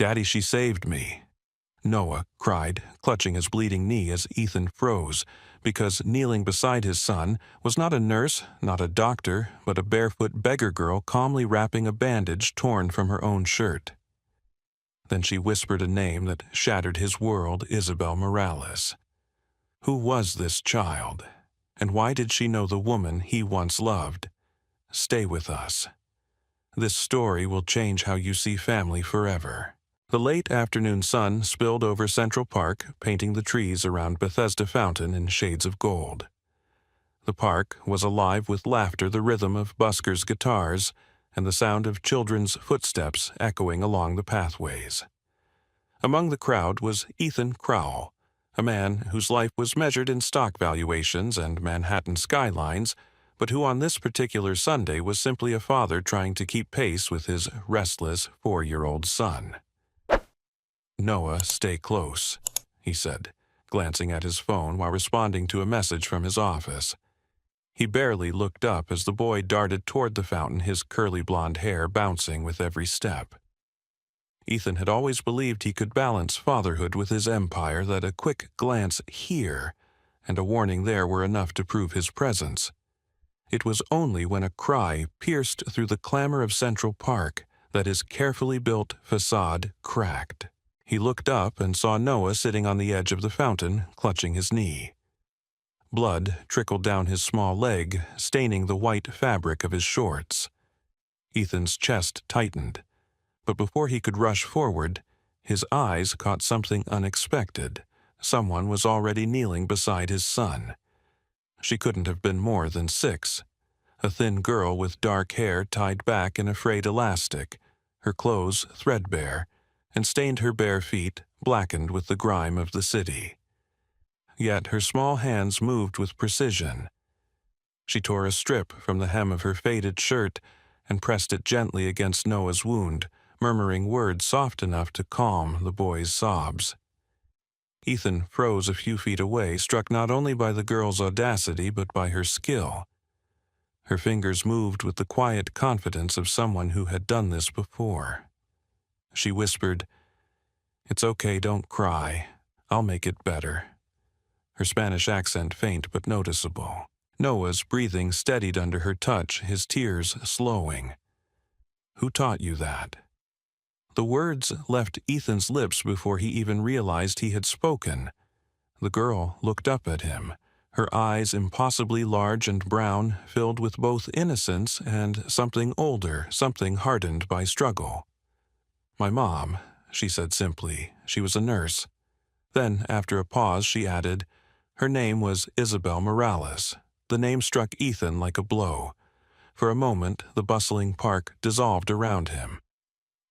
"Daddy, she saved me," Noah cried, clutching his bleeding knee as Ethan froze, because kneeling beside his son was not a nurse, not a doctor, but a barefoot beggar girl calmly wrapping a bandage torn from her own shirt. Then she whispered a name that shattered his world, Isabel Morales. Who was this child? And why did she know the woman he once loved? Stay with us. This story will change how you see family forever. The late afternoon sun spilled over Central Park, painting the trees around Bethesda Fountain in shades of gold. The park was alive with laughter, the rhythm of buskers' guitars, and the sound of children's footsteps echoing along the pathways. Among the crowd was Ethan Crowell, a man whose life was measured in stock valuations and Manhattan skylines, but who on this particular Sunday was simply a father trying to keep pace with his restless 4-year-old son. "Noah, stay close," he said, glancing at his phone while responding to a message from his office. He barely looked up as the boy darted toward the fountain, his curly blonde hair bouncing with every step. Ethan had always believed he could balance fatherhood with his empire, that a quick glance here and a warning there were enough to prove his presence. It was only when a cry pierced through the clamor of Central Park that his carefully built facade cracked. He looked up and saw Noah sitting on the edge of the fountain, clutching his knee. Blood trickled down his small leg, staining the white fabric of his shorts. Ethan's chest tightened, but before he could rush forward, his eyes caught something unexpected. Someone was already kneeling beside his son. She couldn't have been more than 6. A thin girl with dark hair tied back in a frayed elastic, her clothes threadbare, and stained her bare feet, blackened with the grime of the city. Yet her small hands moved with precision. She tore a strip from the hem of her faded shirt and pressed it gently against Noah's wound, murmuring words soft enough to calm the boy's sobs. Ethan froze a few feet away, struck not only by the girl's audacity but by her skill. Her fingers moved with the quiet confidence of someone who had done this before. She whispered, "It's okay, don't cry. I'll make it better." Her Spanish accent faint but noticeable. Noah's breathing steadied under her touch, his tears slowing. "Who taught you that?" The words left Ethan's lips before he even realized he had spoken. The girl looked up at him, her eyes impossibly large and brown, filled with both innocence and something older, something hardened by struggle. "My mom," she said simply. "She was a nurse." Then, after a pause, she added, "Her name was Isabel Morales." The name struck Ethan like a blow. For a moment, the bustling park dissolved around him.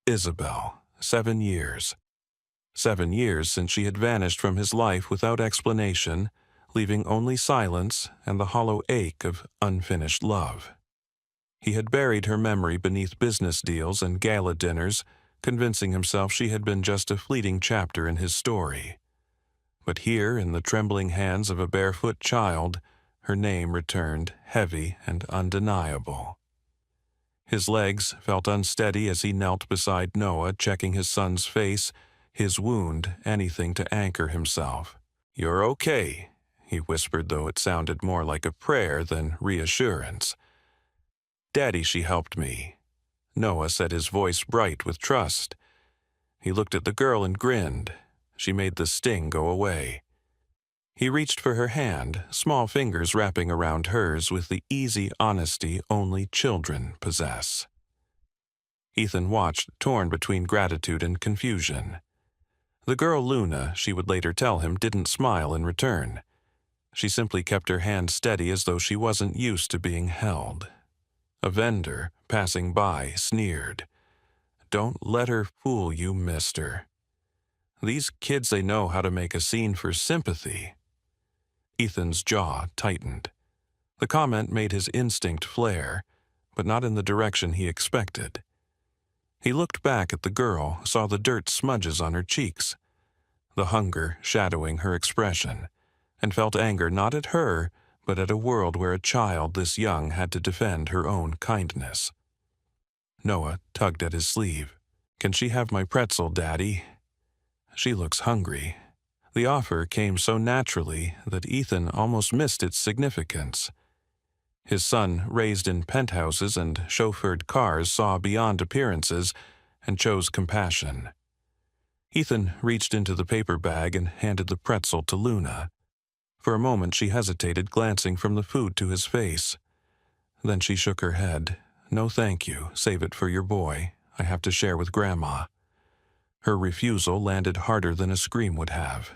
Isabel, 7 years. 7 years since she had vanished from his life without explanation, leaving only silence and the hollow ache of unfinished love. He had buried her memory beneath business deals and gala dinners, convincing himself she had been just a fleeting chapter in his story. But here, in the trembling hands of a barefoot child, her name returned, heavy and undeniable. His legs felt unsteady as he knelt beside Noah, checking his son's face, his wound, anything to anchor himself. "You're okay," he whispered, though it sounded more like a prayer than reassurance. "Daddy, she helped me." Noah said, his voice bright with trust. He looked at the girl and grinned. She made the sting go away. He reached for her hand, small fingers wrapping around hers with the easy honesty only children possess. Ethan watched, torn between gratitude and confusion. The girl Luna, she would later tell him, didn't smile in return. She simply kept her hand steady as though she wasn't used to being held. A vendor, passing by, sneered, "Don't let her fool you, mister. These kids, they know how to make a scene for sympathy." Ethan's jaw tightened. The comment made his instinct flare, but not in the direction he expected. He looked back at the girl, saw the dirt smudges on her cheeks, the hunger shadowing her expression, and felt anger not at her, but at a world where a child this young had to defend her own kindness. Noah tugged at his sleeve. "Can she have my pretzel, Daddy? She looks hungry." The offer came so naturally that Ethan almost missed its significance. His son, raised in penthouses and chauffeured cars, saw beyond appearances and chose compassion. Ethan reached into the paper bag and handed the pretzel to Luna. For a moment she hesitated, glancing from the food to his face. Then she shook her head. "No, thank you. Save it for your boy. I have to share with Grandma." Her refusal landed harder than a scream would have.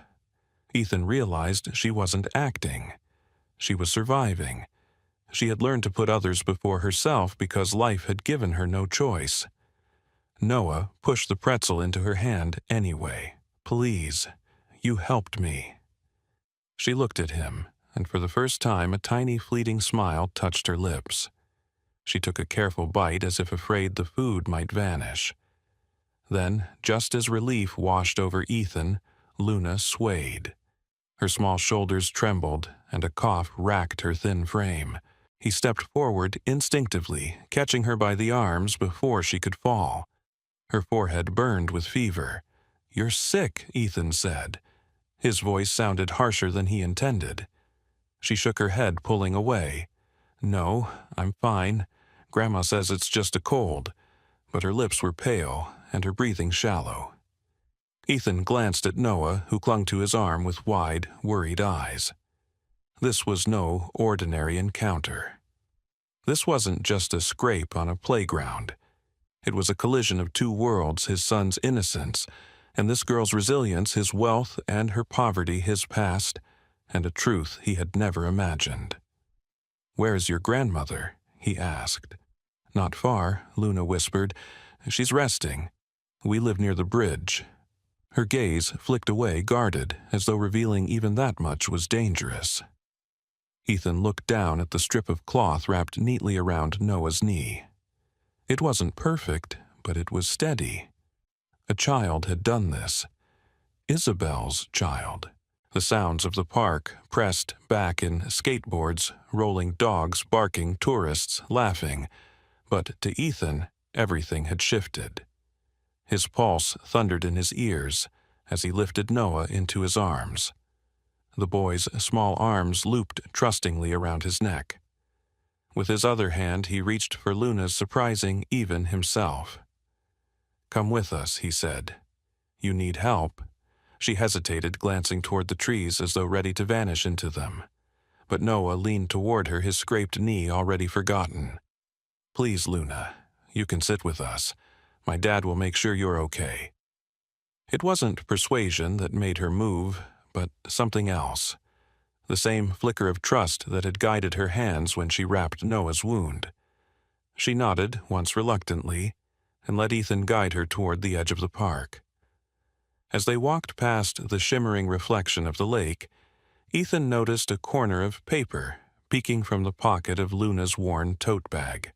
Ethan realized she wasn't acting. She was surviving. She had learned to put others before herself because life had given her no choice. Noah pushed the pretzel into her hand anyway. "Please, you helped me." She looked at him, and for the first time a tiny fleeting smile touched her lips. She took a careful bite as if afraid the food might vanish. Then, just as relief washed over Ethan, Luna swayed. Her small shoulders trembled, and a cough racked her thin frame. He stepped forward instinctively, catching her by the arms before she could fall. Her forehead burned with fever. "You're sick," Ethan said. His voice sounded harsher than he intended. She shook her head, pulling away. "No, I'm fine. Grandma says it's just a cold." But her lips were pale, and her breathing shallow. Ethan glanced at Noah, who clung to his arm with wide, worried eyes. This was no ordinary encounter. This wasn't just a scrape on a playground. It was a collision of two worlds, his son's innocence, and this girl's resilience, his wealth and her poverty, his past, and a truth he had never imagined. "Where is your grandmother?" he asked. "Not far," Luna whispered. "She's resting. We live near the bridge." Her gaze flicked away, guarded, as though revealing even that much was dangerous. Ethan looked down at the strip of cloth wrapped neatly around Noah's knee. It wasn't perfect, but it was steady. A child had done this. Isabel's child. The sounds of the park pressed back in skateboards, rolling dogs barking, tourists laughing. But to Ethan, everything had shifted. His pulse thundered in his ears as he lifted Noah into his arms. The boy's small arms looped trustingly around his neck. With his other hand, he reached for Luna's, surprising even himself. "Come with us," he said. "You need help." She hesitated, glancing toward the trees as though ready to vanish into them. But Noah leaned toward her, his scraped knee already forgotten. "Please, Luna, you can sit with us. My dad will make sure you're okay." It wasn't persuasion that made her move, but something else. The same flicker of trust that had guided her hands when she wrapped Noah's wound. She nodded, once reluctantly, and let Ethan guide her toward the edge of the park. As they walked past the shimmering reflection of the lake, Ethan noticed a corner of paper peeking from the pocket of Luna's worn tote bag.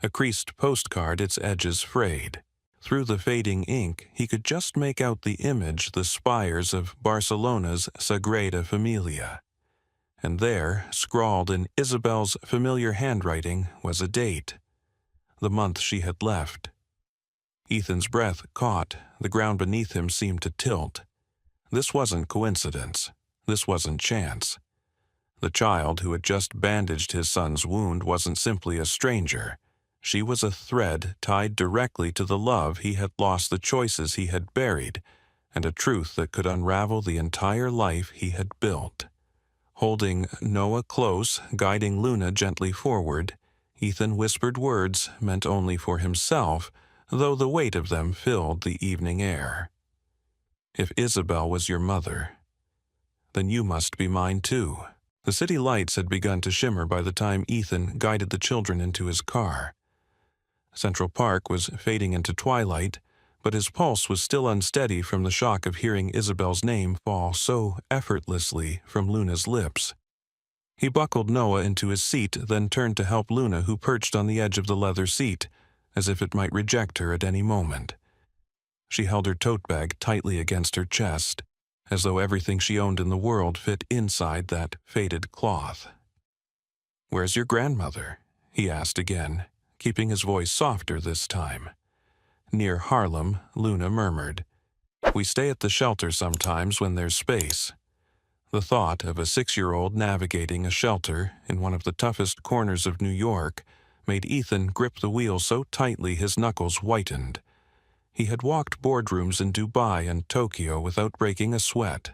A creased postcard, its edges frayed. Through the fading ink, he could just make out the image, the spires of Barcelona's Sagrada Familia. And there, scrawled in Isabel's familiar handwriting, was a date. The month she had left. Ethan's breath caught. The ground beneath him seemed to tilt. This wasn't coincidence. This wasn't chance. The child who had just bandaged his son's wound wasn't simply a stranger. She was a thread tied directly to the love he had lost, the choices he had buried, and a truth that could unravel the entire life he had built. Holding Noah close, guiding Luna gently forward, Ethan whispered words meant only for himself, though the weight of them filled the evening air. "If Isabel was your mother, then you must be mine too." The city lights had begun to shimmer by the time Ethan guided the children into his car. Central Park was fading into twilight, but his pulse was still unsteady from the shock of hearing Isabel's name fall so effortlessly from Luna's lips. He buckled Noah into his seat, then turned to help Luna, who perched on the edge of the leather seat, as if it might reject her at any moment. She held her tote bag tightly against her chest, as though everything she owned in the world fit inside that faded cloth. "Where's your grandmother?" he asked again, keeping his voice softer this time. Near Harlem, Luna murmured. We stay at the shelter sometimes when there's space. The thought of a 6-year-old navigating a shelter in one of the toughest corners of New York made Ethan grip the wheel so tightly his knuckles whitened. He had walked boardrooms in Dubai and Tokyo without breaking a sweat,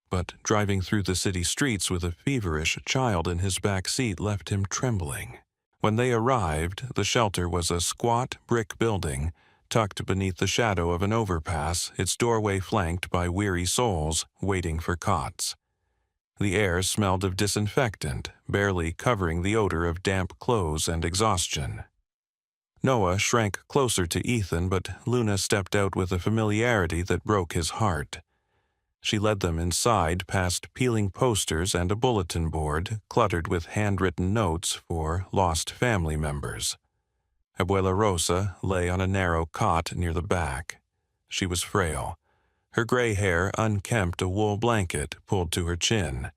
but driving through the city streets with a feverish child in his back seat left him trembling. When they arrived, the shelter was a squat brick building, tucked beneath the shadow of an overpass, its doorway flanked by weary souls waiting for cots. The air smelled of disinfectant, barely covering the odor of damp clothes and exhaustion. Noah shrank closer to Ethan, but Luna stepped out with a familiarity that broke his heart. She led them inside past peeling posters and a bulletin board cluttered with handwritten notes for lost family members. Abuela Rosa lay on a narrow cot near the back. She was frail. Her gray hair unkempt, a wool blanket pulled to her chin.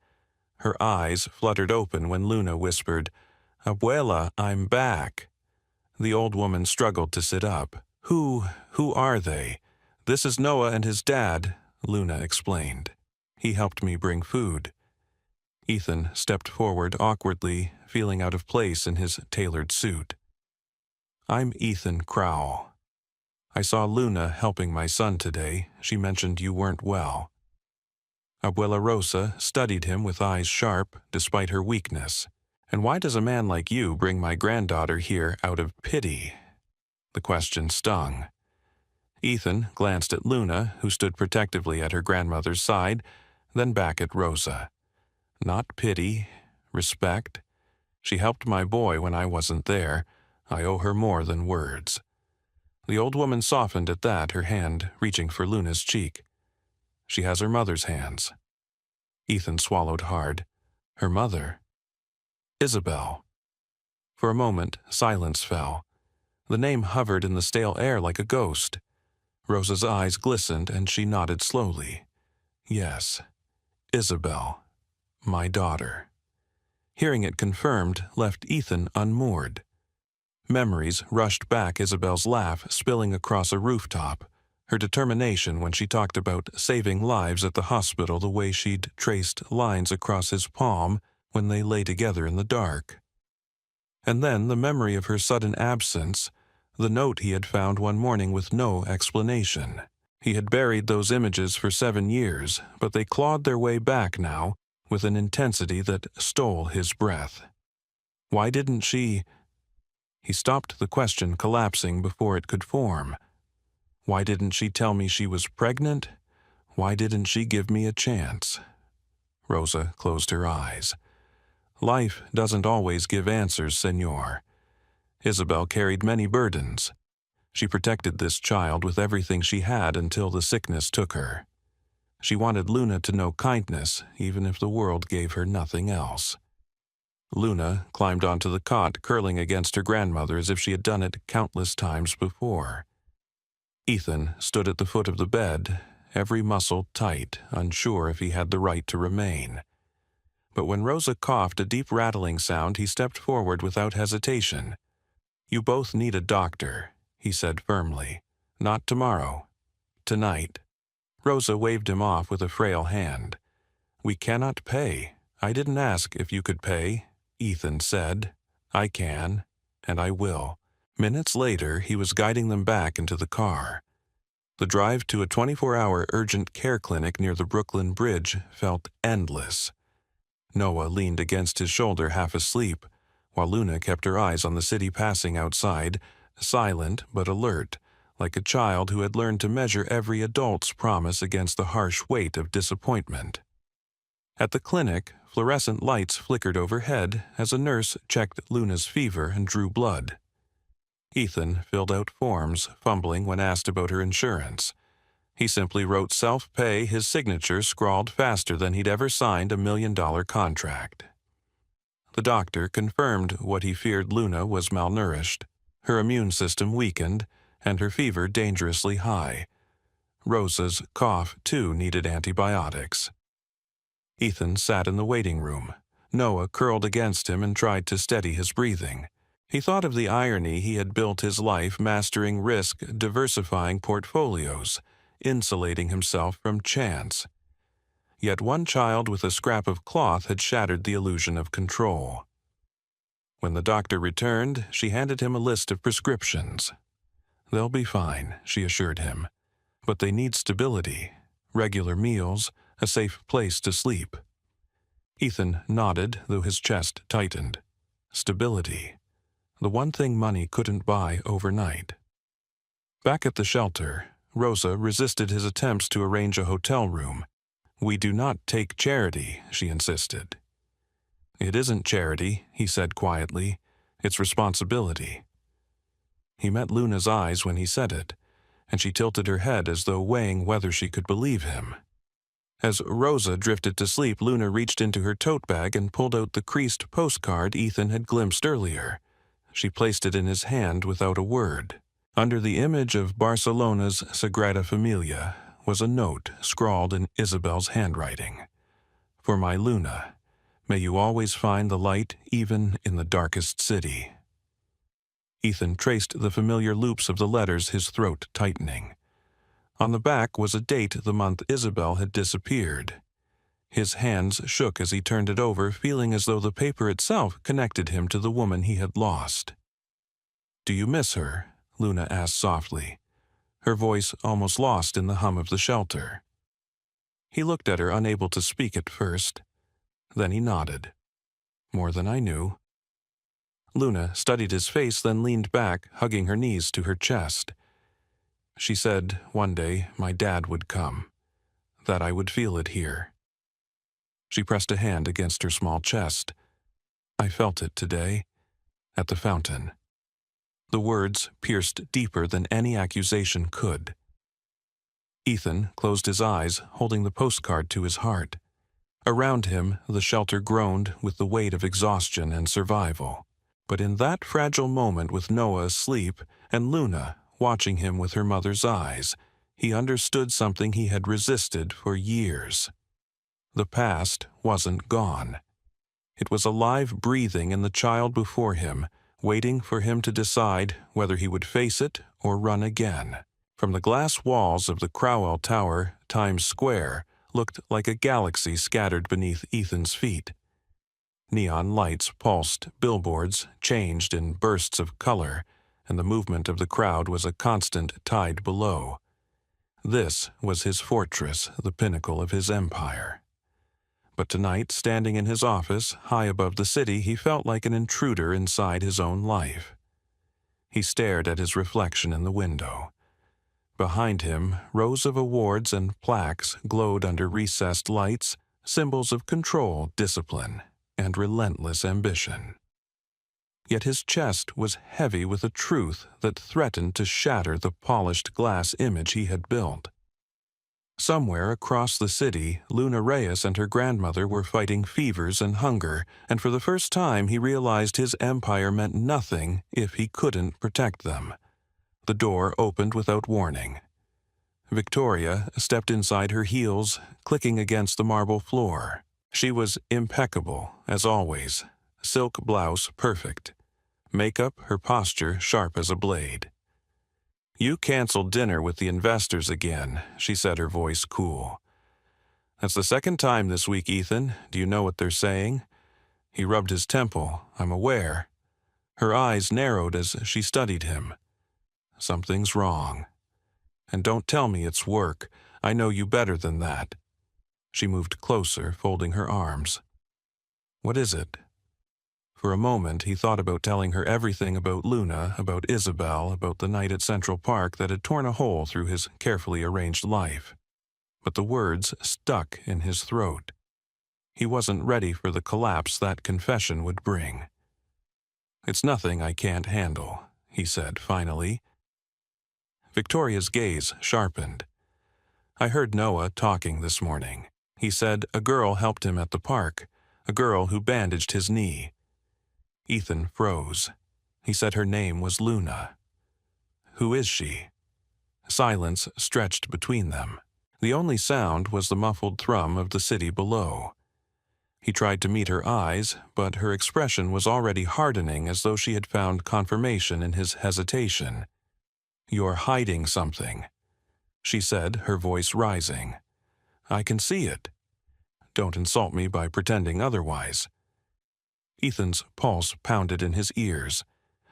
Her eyes fluttered open when Luna whispered, "Abuela, I'm back." The old woman struggled to sit up. Who are they?" "This is Noah and his dad," Luna explained. "He helped me bring food." Ethan stepped forward awkwardly, feeling out of place in his tailored suit. "I'm Ethan Crowell. I saw Luna helping my son today. She mentioned you weren't well." Abuela Rosa studied him with eyes sharp, despite her weakness. "And why does a man like you bring my granddaughter here out of pity?" The question stung. Ethan glanced at Luna, who stood protectively at her grandmother's side, then back at Rosa. "Not pity, respect. She helped my boy when I wasn't there. I owe her more than words." The old woman softened at that, her hand reaching for Luna's cheek. "She has her mother's hands." Ethan swallowed hard. Her mother? Isabel. For a moment, silence fell. The name hovered in the stale air like a ghost. Rosa's eyes glistened and she nodded slowly. "Yes, Isabel, my daughter." Hearing it confirmed left Ethan unmoored. Memories rushed back, Isabel's laugh spilling across a rooftop, her determination when she talked about saving lives at the hospital the way she'd traced lines across his palm when they lay together in the dark. And then the memory of her sudden absence, the note he had found one morning with no explanation. He had buried those images for 7 years, but they clawed their way back now with an intensity that stole his breath. Why didn't she? He stopped the question collapsing before it could form. Why didn't she tell me she was pregnant? Why didn't she give me a chance? Rosa closed her eyes. Life doesn't always give answers, Senor. Isabel carried many burdens. She protected this child with everything she had until the sickness took her. She wanted Luna to know kindness, even if the world gave her nothing else. Luna climbed onto the cot, curling against her grandmother as if she had done it countless times before. Ethan stood at the foot of the bed, every muscle tight, unsure if he had the right to remain. But when Rosa coughed a deep rattling sound, he stepped forward without hesitation. "You both need a doctor," he said firmly. "Not tomorrow. Tonight." Rosa waved him off with a frail hand. "We cannot pay. I didn't ask if you could pay," Ethan said. "I can, and I will." Minutes later, he was guiding them back into the car. The drive to a 24-hour urgent care clinic near the Brooklyn Bridge felt endless. Noah leaned against his shoulder half asleep, while Luna kept her eyes on the city passing outside, silent but alert, like a child who had learned to measure every adult's promise against the harsh weight of disappointment. At the clinic, fluorescent lights flickered overhead as a nurse checked Luna's fever and drew blood. Ethan filled out forms, fumbling when asked about her insurance. He simply wrote self-pay, his signature scrawled faster than he'd ever signed a $1 million contract. The doctor confirmed what he feared: Luna was malnourished, her immune system weakened, and her fever dangerously high. Rosa's cough, too, needed antibiotics. Ethan sat in the waiting room. Noah curled against him and tried to steady his breathing. He thought of the irony he had built his life mastering risk, diversifying portfolios, insulating himself from chance. Yet one child with a scrap of cloth had shattered the illusion of control. When the doctor returned, she handed him a list of prescriptions. "They'll be fine," she assured him. "But they need stability, regular meals, a safe place to sleep." Ethan nodded, though his chest tightened. Stability. The one thing money couldn't buy overnight. Back at the shelter, Rosa resisted his attempts to arrange a hotel room. "We do not take charity," she insisted. "It isn't charity," he said quietly. "It's responsibility." He met Luna's eyes when he said it, and she tilted her head as though weighing whether she could believe him. As Rosa drifted to sleep, Luna reached into her tote bag and pulled out the creased postcard Ethan had glimpsed earlier. She placed it in his hand without a word. Under the image of Barcelona's Sagrada Familia was a note scrawled in Isabel's handwriting. "For my Luna, may you always find the light even in the darkest city." Ethan traced the familiar loops of the letters, his throat tightening. On the back was a date the month Isabel had disappeared. His hands shook as he turned it over, feeling as though the paper itself connected him to the woman he had lost. "Do you miss her?" Luna asked softly, her voice almost lost in the hum of the shelter. He looked at her, unable to speak at first. Then he nodded. "More than I knew." Luna studied his face, then leaned back, hugging her knees to her chest. She said one day my dad would come, that I would feel it here. She pressed a hand against her small chest. "I felt it today, at the fountain." The words pierced deeper than any accusation could. Ethan closed his eyes, holding the postcard to his heart. Around him, the shelter groaned with the weight of exhaustion and survival. But in that fragile moment, with Noah asleep and Luna watching him with her mother's eyes, he understood something he had resisted for years. The past wasn't gone. It was alive, breathing in the child before him, waiting for him to decide whether he would face it or run again. From the glass walls of the Crowell Tower, Times Square looked like a galaxy scattered beneath Ethan's feet. Neon lights pulsed, billboards changed in bursts of color, and the movement of the crowd was a constant tide below. This was his fortress, the pinnacle of his empire. But tonight, standing in his office, high above the city, he felt like an intruder inside his own life. He stared at his reflection in the window. Behind him, rows of awards and plaques glowed under recessed lights, symbols of control, discipline, and relentless ambition. Yet his chest was heavy with a truth that threatened to shatter the polished glass image he had built. Somewhere across the city, Luna Reyes and her grandmother were fighting fevers and hunger, and for the first time he realized his empire meant nothing if he couldn't protect them. The door opened without warning. Victoria stepped inside, her heels clicking against the marble floor. She was impeccable, as always, silk blouse perfect, makeup, her posture sharp as a blade. "You canceled dinner with the investors again," she said, her voice cool. "That's the second time this week, Ethan. Do you know what they're saying?" He rubbed his temple. "I'm aware." Her eyes narrowed as she studied him. "Something's wrong. And don't tell me it's work. I know you better than that." She moved closer, folding her arms. "What is it?" For a moment, he thought about telling her everything about Luna, about Isabel, about the night at Central Park that had torn a hole through his carefully arranged life. But the words stuck in his throat. He wasn't ready for the collapse that confession would bring. "It's nothing I can't handle," he said finally. Victoria's gaze sharpened. "I heard Noah talking this morning. He said a girl helped him at the park, a girl who bandaged his knee." Ethan froze. He said her name was Luna. "Who is she?" Silence stretched between them. The only sound was the muffled thrum of the city below. He tried to meet her eyes, but her expression was already hardening as though she had found confirmation in his hesitation. "You're hiding something," she said, her voice rising. "I can see it. Don't insult me by pretending otherwise." Ethan's pulse pounded in his ears.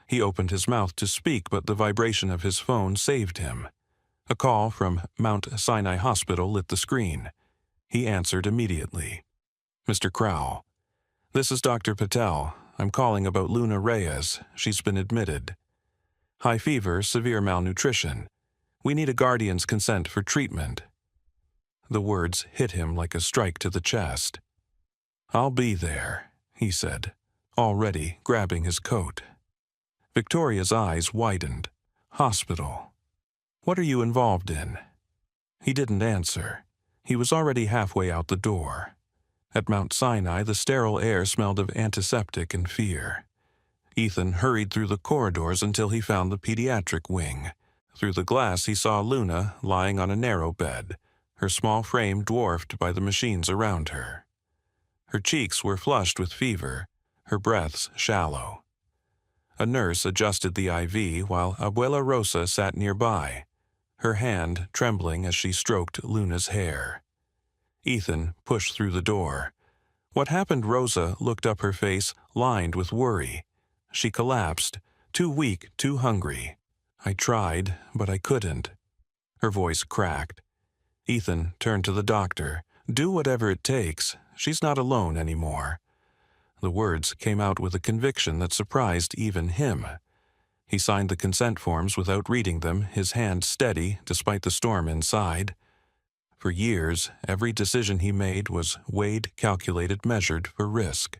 He opened his mouth to speak, but the vibration of his phone saved him. A call from Mount Sinai Hospital lit the screen. He answered immediately. "Mr. Crowell, this is Dr. Patel. I'm calling about Luna Reyes. She's been admitted. High fever, severe malnutrition. We need a guardian's consent for treatment." The words hit him like a strike to the chest. "I'll be there," he said, already grabbing his coat. Victoria's eyes widened. "Hospital. What are you involved in?" He didn't answer. He was already halfway out the door. At Mount Sinai, the sterile air smelled of antiseptic and fear. Ethan hurried through the corridors until he found the pediatric wing. Through the glass he saw Luna lying on a narrow bed, her small frame dwarfed by the machines around her. Her cheeks were flushed with fever, her breaths shallow. A nurse adjusted the IV while Abuela Rosa sat nearby, her hand trembling as she stroked Luna's hair. Ethan pushed through the door. "What happened?" Rosa looked up, her face lined with worry. She collapsed, too weak, too hungry. "I tried, but I couldn't." Her voice cracked. Ethan turned to the doctor. "Do whatever it takes. She's not alone anymore." The words came out with a conviction that surprised even him. He signed the consent forms without reading them, his hand steady despite the storm inside. For years, every decision he made was weighed, calculated, measured for risk.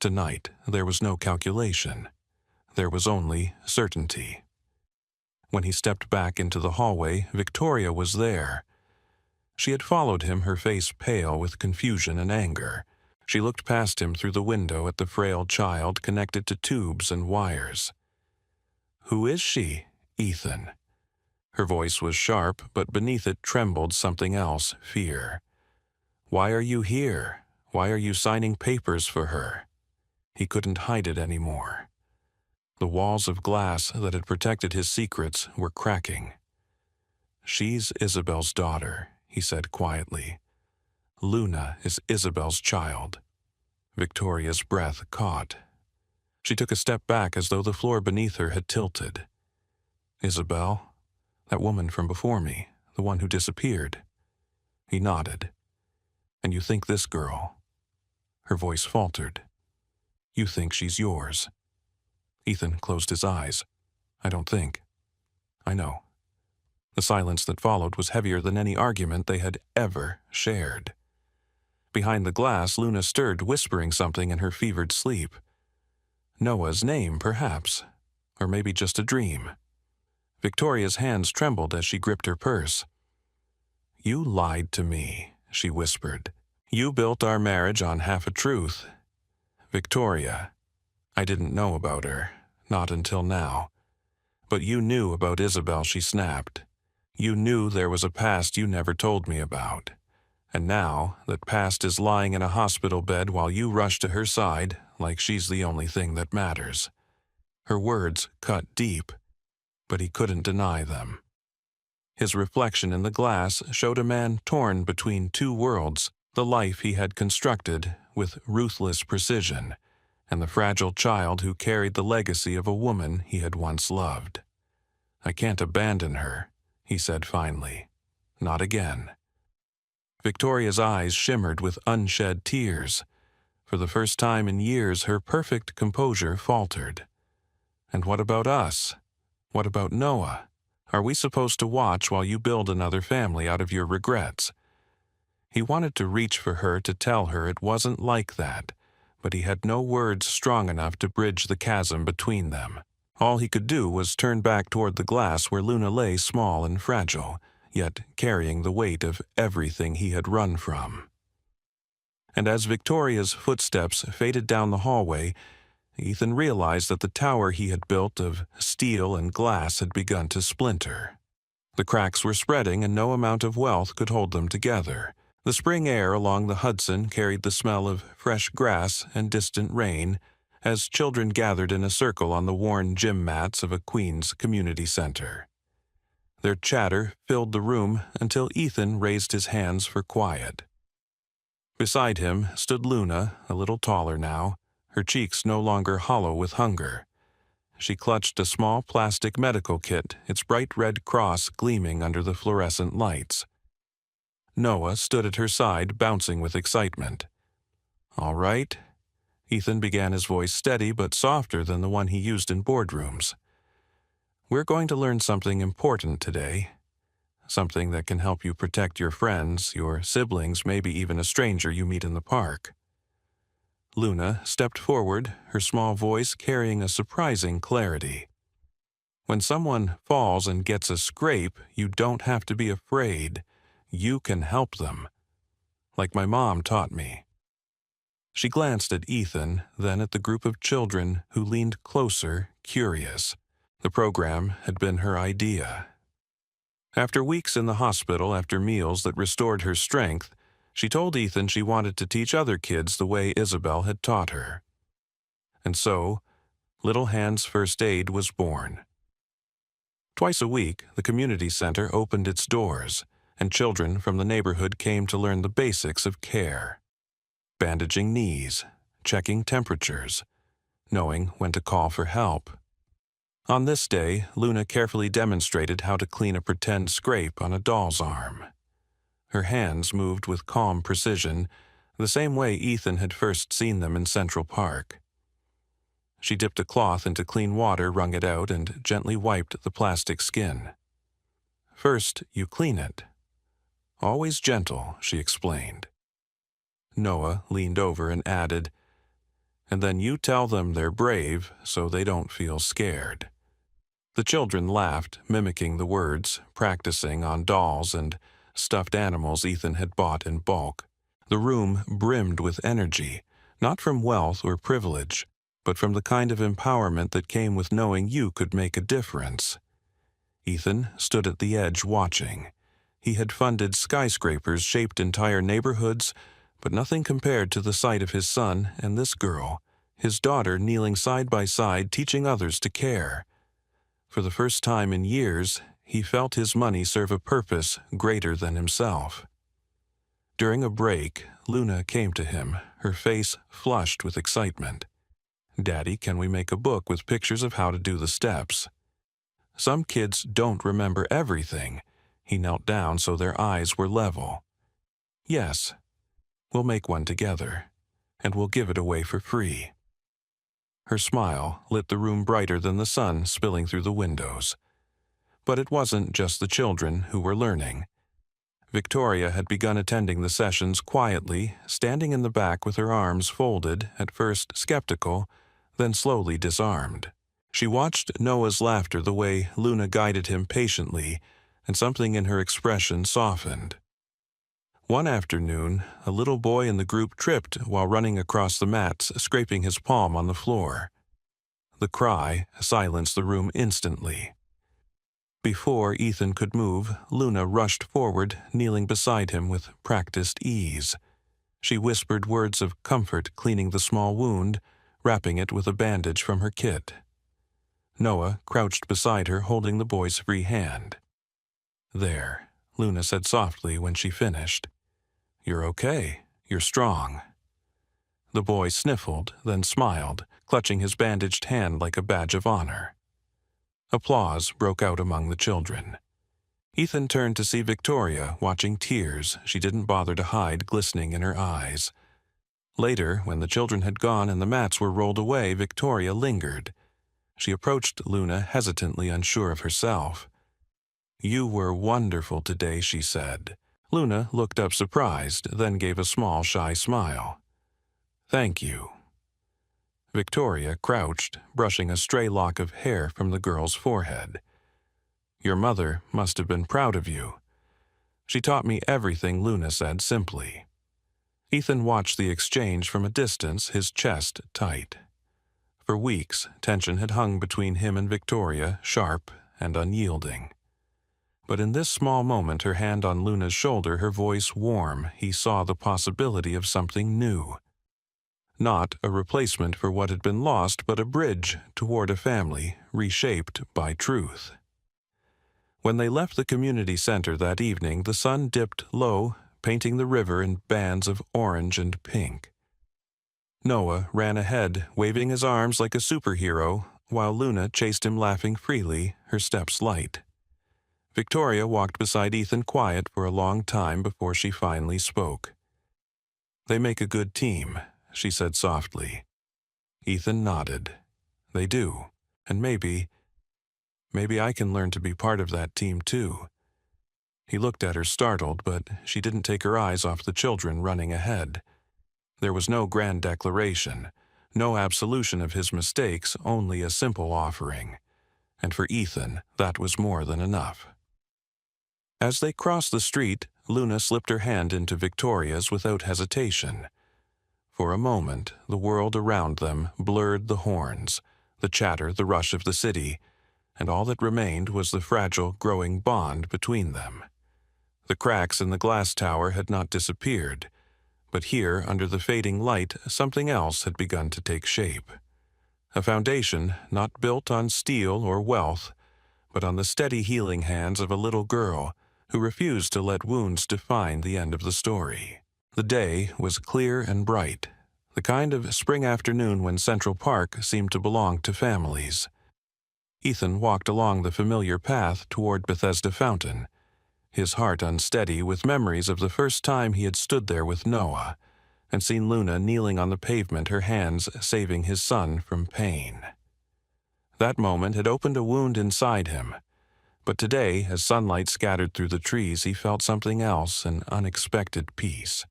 Tonight, there was no calculation. There was only certainty. When he stepped back into the hallway, Victoria was there. She had followed him, her face pale with confusion and anger. She looked past him through the window at the frail child connected to tubes and wires. "Who is she, Ethan?" Her voice was sharp, but beneath it trembled something else, fear. "Why are you here? Why are you signing papers for her?" He couldn't hide it anymore. The walls of glass that had protected his secrets were cracking. "She's Isabel's daughter," he said quietly. "Luna is Isabel's child." Victoria's breath caught. She took a step back as though the floor beneath her had tilted. "Isabel? That woman from before me, the one who disappeared?" He nodded. "And you think this girl?" Her voice faltered. "You think she's yours?" Ethan closed his eyes. "I don't think. I know." The silence that followed was heavier than any argument they had ever shared. Behind the glass, Luna stirred, whispering something in her fevered sleep. Noah's name, perhaps. Or maybe just a dream. Victoria's hands trembled as she gripped her purse. "You lied to me," she whispered. "You built our marriage on half a truth. Victoria, I didn't know about her, not until now. But you knew about Isabel," she snapped. "You knew there was a past you never told me about. And now that past is lying in a hospital bed while you rush to her side like she's the only thing that matters." Her words cut deep, but he couldn't deny them. His reflection in the glass showed a man torn between two worlds, the life he had constructed with ruthless precision, and the fragile child who carried the legacy of a woman he had once loved. "I can't abandon her," he said finally. "Not again." Victoria's eyes shimmered with unshed tears. For the first time in years, her perfect composure faltered. "And what about us? What about Noah? Are we supposed to watch while you build another family out of your regrets?" He wanted to reach for her to tell her it wasn't like that, but he had no words strong enough to bridge the chasm between them. All he could do was turn back toward the glass where Luna lay small and fragile, yet carrying the weight of everything he had run from. And as Victoria's footsteps faded down the hallway, Ethan realized that the tower he had built of steel and glass had begun to splinter. The cracks were spreading, and no amount of wealth could hold them together. The spring air along the Hudson carried the smell of fresh grass and distant rain as children gathered in a circle on the worn gym mats of a Queens community center. Their chatter filled the room until Ethan raised his hands for quiet. Beside him stood Luna, a little taller now, her cheeks no longer hollow with hunger. She clutched a small plastic medical kit, its bright red cross gleaming under the fluorescent lights. Noah stood at her side, bouncing with excitement. "All right." Ethan began, his voice steady but softer than the one he used in boardrooms. "We're going to learn something important today. Something that can help you protect your friends, your siblings, maybe even a stranger you meet in the park." Luna stepped forward, her small voice carrying a surprising clarity. "When someone falls and gets a scrape, you don't have to be afraid. You can help them. Like my mom taught me." She glanced at Ethan, then at the group of children who leaned closer, curious. The program had been her idea. After weeks in the hospital after meals that restored her strength, she told Ethan she wanted to teach other kids the way Isabel had taught her. And so, Little Hand's First Aid was born. Twice a week, the community center opened its doors, and children from the neighborhood came to learn the basics of care. Bandaging knees, checking temperatures, knowing when to call for help. On this day, Luna carefully demonstrated how to clean a pretend scrape on a doll's arm. Her hands moved with calm precision, the same way Ethan had first seen them in Central Park. She dipped a cloth into clean water, wrung it out, and gently wiped the plastic skin. "First, you clean it. Always gentle," she explained. Noah leaned over and added, "And then you tell them they're brave so they don't feel scared." The children laughed, mimicking the words, practicing on dolls and stuffed animals Ethan had bought in bulk. The room brimmed with energy, not from wealth or privilege, but from the kind of empowerment that came with knowing you could make a difference. Ethan stood at the edge watching. He had funded skyscrapers, shaped entire neighborhoods, but nothing compared to the sight of his son and this girl, his daughter, kneeling side by side, teaching others to care. For the first time in years, he felt his money serve a purpose greater than himself. During a break, Luna came to him, her face flushed with excitement. "Daddy, can we make a book with pictures of how to do the steps? Some kids don't remember everything." He knelt down so their eyes were level. "Yes, we'll make one together, and we'll give it away for free." Her smile lit the room brighter than the sun spilling through the windows. But it wasn't just the children who were learning. Victoria had begun attending the sessions quietly, standing in the back with her arms folded, at first skeptical, then slowly disarmed. She watched Noah's laughter the way Luna guided him patiently, and something in her expression softened. One afternoon, a little boy in the group tripped while running across the mats, scraping his palm on the floor. The cry silenced the room instantly. Before Ethan could move, Luna rushed forward, kneeling beside him with practiced ease. She whispered words of comfort, cleaning the small wound, wrapping it with a bandage from her kit. Noah crouched beside her, holding the boy's free hand. "There," Luna said softly when she finished. "You're okay. You're strong." The boy sniffled, then smiled, clutching his bandaged hand like a badge of honor. Applause broke out among the children. Ethan turned to see Victoria, watching tears she didn't bother to hide glistening in her eyes. Later, when the children had gone and the mats were rolled away, Victoria lingered. She approached Luna, hesitantly unsure of herself. "You were wonderful today," she said. Luna looked up surprised, then gave a small, shy smile. "Thank you." Victoria crouched, brushing a stray lock of hair from the girl's forehead. "Your mother must have been proud of you." "She taught me everything," Luna said simply. Ethan watched the exchange from a distance, his chest tight. For weeks, tension had hung between him and Victoria, sharp and unyielding. But in this small moment, her hand on Luna's shoulder, her voice warm, he saw the possibility of something new. Not a replacement for what had been lost, but a bridge toward a family reshaped by truth. When they left the community center that evening, the sun dipped low, painting the river in bands of orange and pink. Noah ran ahead, waving his arms like a superhero, while Luna chased him laughing freely, her steps light. Victoria walked beside Ethan quiet for a long time before she finally spoke. "They make a good team," she said softly. Ethan nodded. "They do, and maybe I can learn to be part of that team too." He looked at her startled, but she didn't take her eyes off the children running ahead. There was no grand declaration, no absolution of his mistakes, only a simple offering. And for Ethan, that was more than enough. As they crossed the street, Luna slipped her hand into Victoria's without hesitation. For a moment, the world around them blurred the horns, the chatter, the rush of the city, and all that remained was the fragile, growing bond between them. The cracks in the glass tower had not disappeared, but here, under the fading light, something else had begun to take shape. A foundation not built on steel or wealth, but on the steady healing hands of a little girl who refused to let wounds define the end of the story. The day was clear and bright, the kind of spring afternoon when Central Park seemed to belong to families. Ethan walked along the familiar path toward Bethesda Fountain, his heart unsteady with memories of the first time he had stood there with Noah and seen Luna kneeling on the pavement, her hands saving his son from pain. That moment had opened a wound inside him, but today, as sunlight scattered through the trees, he felt something else, an unexpected peace.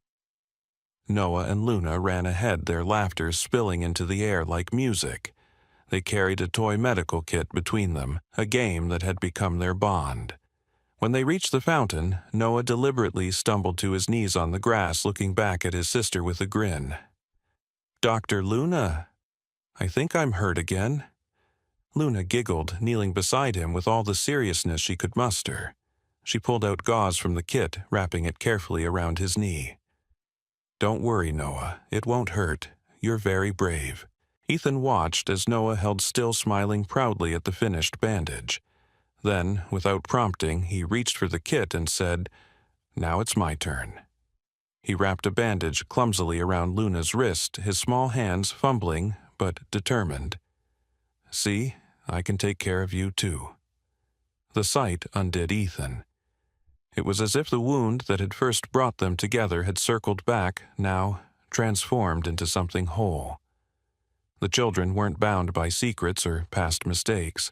Noah and Luna ran ahead, their laughter spilling into the air like music. They carried a toy medical kit between them, a game that had become their bond. When they reached the fountain, Noah deliberately stumbled to his knees on the grass, looking back at his sister with a grin. "Dr. Luna, I think I'm hurt again." Luna giggled, kneeling beside him with all the seriousness she could muster. She pulled out gauze from the kit, wrapping it carefully around his knee. "Don't worry, Noah. It won't hurt. You're very brave." Ethan watched as Noah held still, smiling proudly at the finished bandage. Then, without prompting, he reached for the kit and said, "Now it's my turn." He wrapped a bandage clumsily around Luna's wrist, his small hands fumbling but determined. "See, I can take care of you too." The sight undid Ethan. It was as if the wound that had first brought them together had circled back, now transformed into something whole. The children weren't bound by secrets or past mistakes.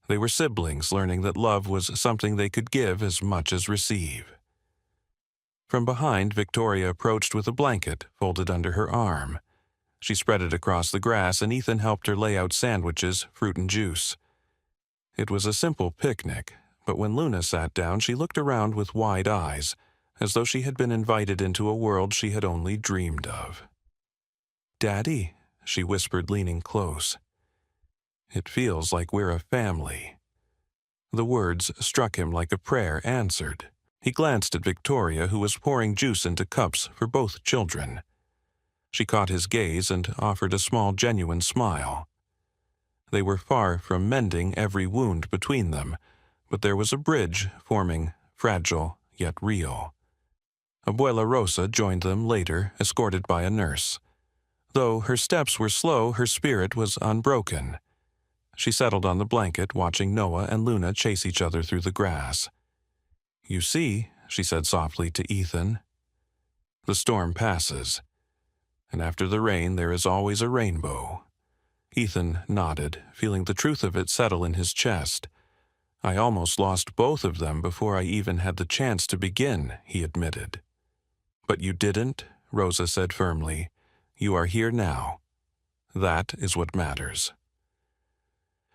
They were siblings learning that love was something they could give as much as receive. From behind, Victoria approached with a blanket folded under her arm. She spread it across the grass, and Ethan helped her lay out sandwiches, fruit and juice. It was a simple picnic, but when Luna sat down, she looked around with wide eyes, as though she had been invited into a world she had only dreamed of. "Daddy," she whispered, leaning close. "It feels like we're a family." The words struck him like a prayer answered. He glanced at Victoria, who was pouring juice into cups for both children. She caught his gaze and offered a small, genuine smile. They were far from mending every wound between them, but there was a bridge forming, fragile yet real. Abuela Rosa joined them later, escorted by a nurse. Though her steps were slow, her spirit was unbroken. She settled on the blanket, watching Noah and Luna chase each other through the grass. "You see," she said softly to Ethan, "the storm passes, and after the rain there is always a rainbow." Ethan nodded, feeling the truth of it settle in his chest. "I almost lost both of them before I even had the chance to begin," he admitted. "But you didn't," Rosa said firmly. "You are here now. That is what matters."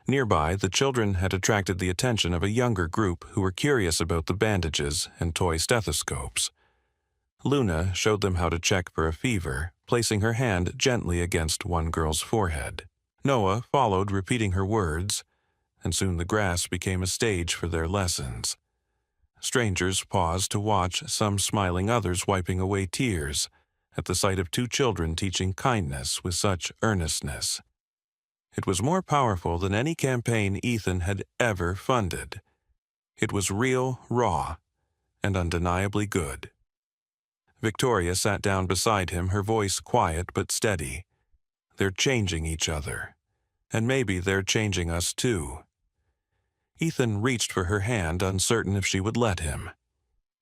Nearby, the children had attracted the attention of a younger group who were curious about the bandages and toy stethoscopes. Luna showed them how to check for a fever, placing her hand gently against one girl's forehead. Noah followed, repeating her words, and soon the grass became a stage for their lessons. Strangers paused to watch some smiling others wiping away tears at the sight of two children teaching kindness with such earnestness. It was more powerful than any campaign Ethan had ever funded. It was real, raw, and undeniably good. Victoria sat down beside him, her voice quiet but steady. They're changing each other, and maybe they're changing us too. Ethan reached for her hand, uncertain if she would let him.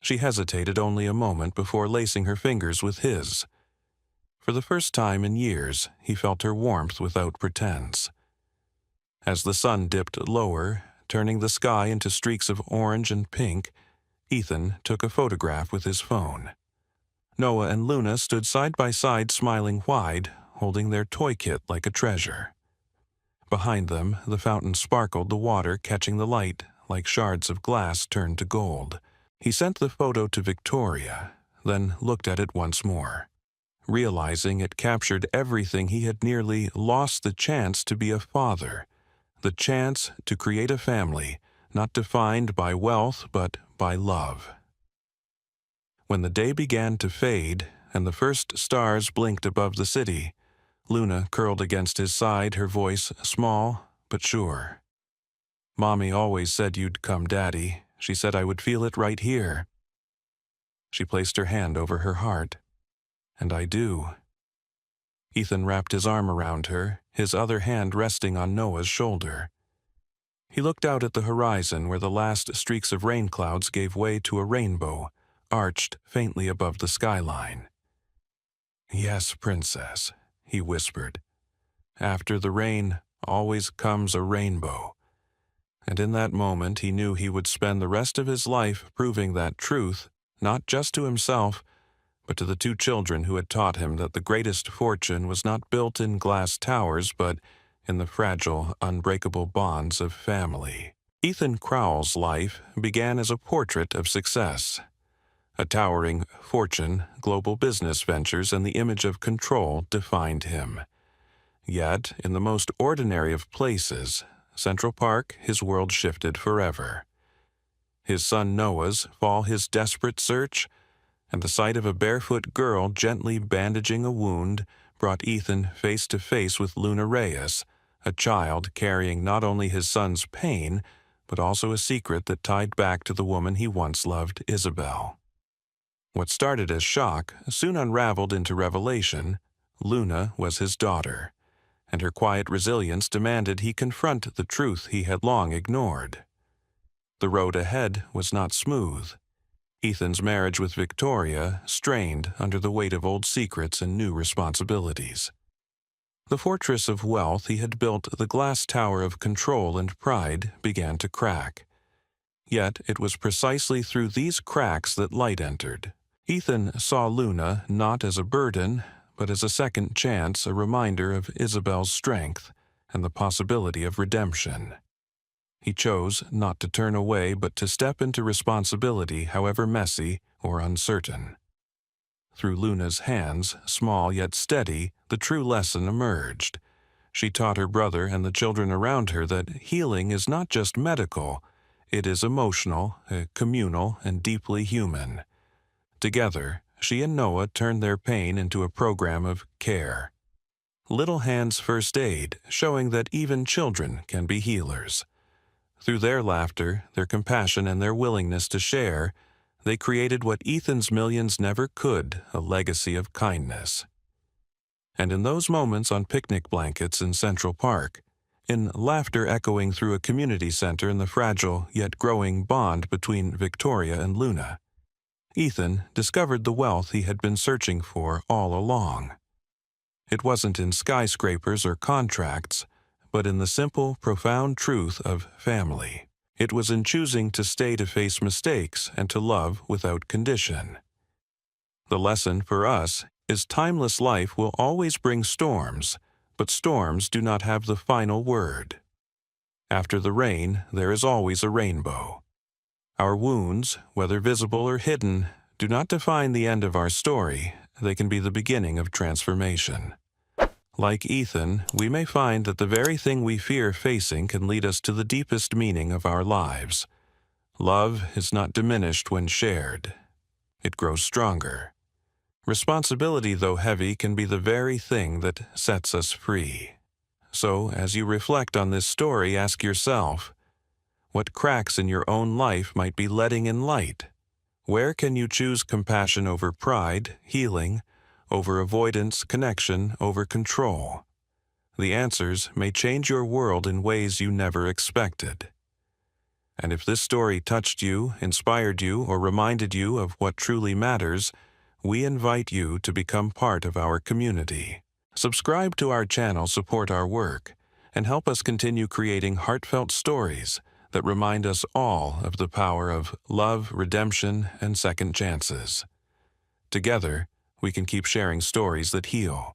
She hesitated only a moment before lacing her fingers with his. For the first time in years, he felt her warmth without pretense. As the sun dipped lower, turning the sky into streaks of orange and pink, Ethan took a photograph with his phone. Noah and Luna stood side by side, smiling wide, holding their toy kit like a treasure. Behind them, the fountain sparkled, the water catching the light like shards of glass turned to gold. He sent the photo to Victoria, then looked at it once more, realizing it captured everything he had nearly lost: the chance to be a father, the chance to create a family, not defined by wealth but by love. When the day began to fade and the first stars blinked above the city, Luna curled against his side, her voice small but sure. "Mommy always said you'd come, Daddy. She said I would feel it right here." She placed her hand over her heart. "And I do." Ethan wrapped his arm around her, his other hand resting on Noah's shoulder. He looked out at the horizon where the last streaks of rain clouds gave way to a rainbow, arched faintly above the skyline. "Yes, Princess," he whispered. "After the rain always comes a rainbow." And in that moment he knew he would spend the rest of his life proving that truth, not just to himself, but to the two children who had taught him that the greatest fortune was not built in glass towers, but in the fragile, unbreakable bonds of family. Ethan Crowell's life began as a portrait of success. A towering fortune, global business ventures, and the image of control defined him. Yet, in the most ordinary of places, Central Park, his world shifted forever. His son Noah's fall, his desperate search, and the sight of a barefoot girl gently bandaging a wound brought Ethan face to face with Luna Reyes, a child carrying not only his son's pain, but also a secret that tied back to the woman he once loved, Isabel. What started as shock soon unraveled into revelation. Luna was his daughter, and her quiet resilience demanded he confront the truth he had long ignored. The road ahead was not smooth. Ethan's marriage with Victoria strained under the weight of old secrets and new responsibilities. The fortress of wealth he had built, the glass tower of control and pride, began to crack. Yet it was precisely through these cracks that light entered. Ethan saw Luna not as a burden, but as a second chance, a reminder of Isabel's strength and the possibility of redemption. He chose not to turn away, but to step into responsibility, however messy or uncertain. Through Luna's hands, small yet steady, the true lesson emerged. She taught her brother and the children around her that healing is not just medical, it is emotional, communal, and deeply human. Together, she and Noah turned their pain into a program of care. Little Hands First Aid, showing that even children can be healers. Through their laughter, their compassion, and their willingness to share, they created what Ethan's millions never could, a legacy of kindness. And in those moments on picnic blankets in Central Park, in laughter echoing through a community center, in the fragile yet growing bond between Victoria and Luna, Ethan discovered the wealth he had been searching for all along. It wasn't in skyscrapers or contracts, but in the simple, profound truth of family. It was in choosing to stay to face mistakes and to love without condition. The lesson for us is timeless life will always bring storms, but storms do not have the final word. After the rain, there is always a rainbow. Our wounds, whether visible or hidden, do not define the end of our story. They can be the beginning of transformation. Like Ethan, we may find that the very thing we fear facing can lead us to the deepest meaning of our lives. Love is not diminished when shared. It grows stronger. Responsibility, though heavy, can be the very thing that sets us free. So, as you reflect on this story, ask yourself, what cracks in your own life might be letting in light? Where can you choose compassion over pride, healing, over avoidance, connection, over control? The answers may change your world in ways you never expected. And if this story touched you, inspired you, or reminded you of what truly matters, we invite you to become part of our community. Subscribe to our channel, support our work, and help us continue creating heartfelt stories that remind us all of the power of love, redemption, and second chances. Together, we can keep sharing stories that heal.